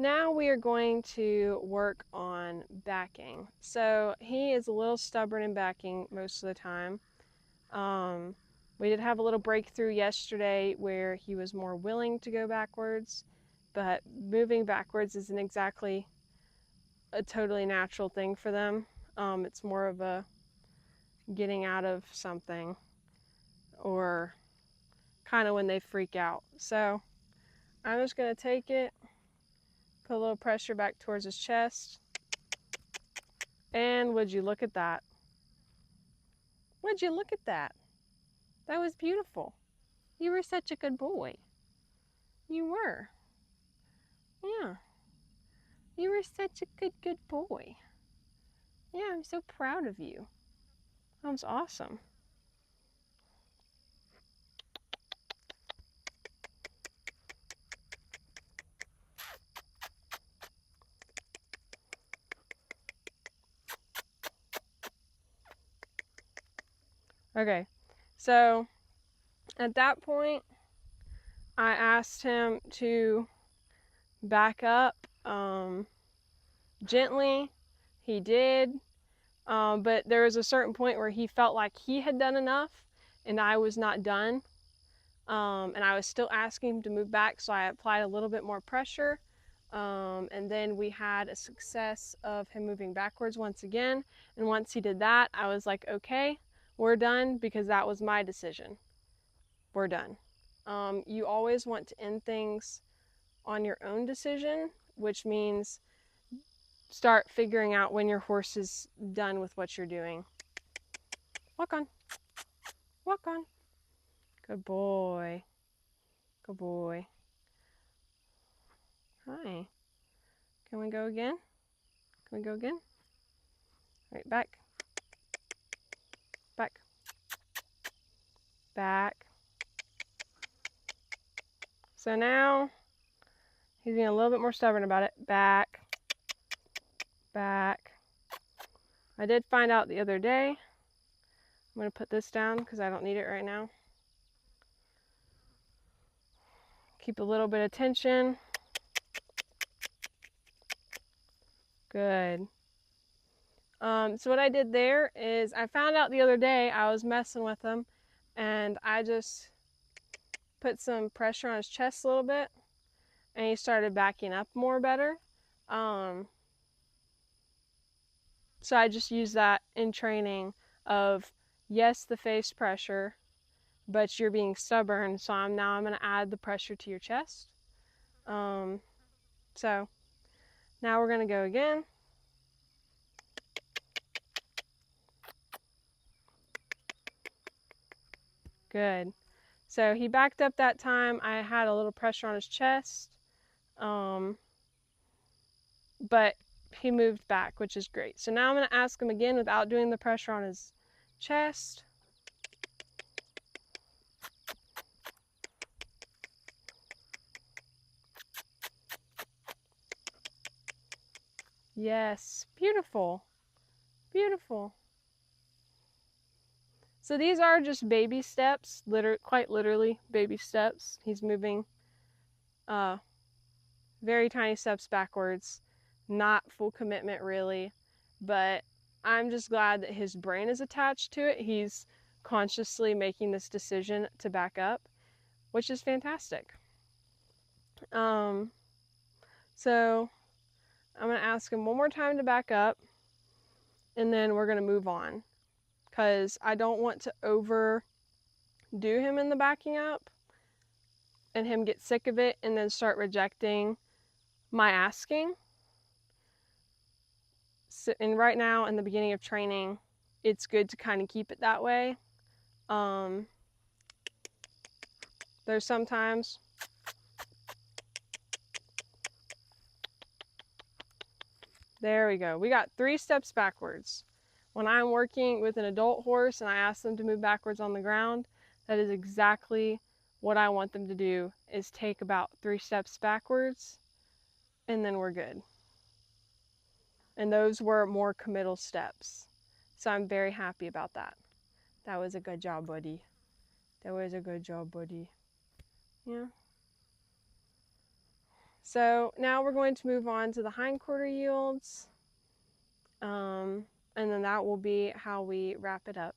Now we are going to work on backing. So he is a little stubborn in backing most of the time. We did have a little breakthrough yesterday where he was more willing to go backwards, but moving backwards isn't exactly a totally natural thing for them. It's more of a getting out of something or kind of when they freak out. So I'm just going to take it, put a little pressure back towards his chest, and would you look at that? Would you look at that? That was beautiful. You were such a good boy. You were. Yeah. You were such a good boy. Yeah, I'm so proud of you. That was awesome. Okay, so at that point, I asked him to back up gently. He did, but there was a certain point where he felt like he had done enough and I was not done. And I was still asking him to move back, so I applied a little bit more pressure. And then we had a success of him moving backwards once again. And once he did that, I was like, okay, we're done, because that was my decision. We're done. You always want to end things on your own decision, which means start figuring out when your horse is done with what you're doing. Walk on. Walk on. Good boy. Good boy. Hi. Can we go again? Can we go again? Right, back. Back. Back. So now he's being a little bit more stubborn about it. Back. Back. I did find out the other day. I'm going to put this down because I don't need it right now. Keep a little bit of tension. Good. So what I did there is I found out the other day I was messing with him, and I just put some pressure on his chest a little bit, and he started backing up more better. So I just used that in training of, yes, the face pressure, but you're being stubborn, so I'm going to add the pressure to your chest. So now we're going to go again. Good. So he backed up that time. I had a little pressure on his chest, but he moved back, which is great. So now I'm going to ask him again without doing the pressure on his chest. Yes, beautiful, beautiful. So these are just baby steps, quite literally baby steps. He's moving very tiny steps backwards, not full commitment really, but I'm just glad that his brain is attached to it. He's consciously making this decision to back up, which is fantastic. So I'm going to ask him one more time to back up, and then we're going to move on, because I don't want to overdo him in the backing up and him get sick of it and then start rejecting my asking. So, and right now in the beginning of training, it's good to kind of keep it that way. There's sometimes there we go. We got 3 steps backwards. When I'm working with an adult horse and I ask them to move backwards on the ground, that is exactly what I want them to do, is take about 3 steps backwards, and then we're good. And those were more committal steps. So I'm very happy about that. That was a good job, buddy. That was a good job, buddy. Yeah. So now we're going to move on to the hindquarter yields. And then that will be how we wrap it up.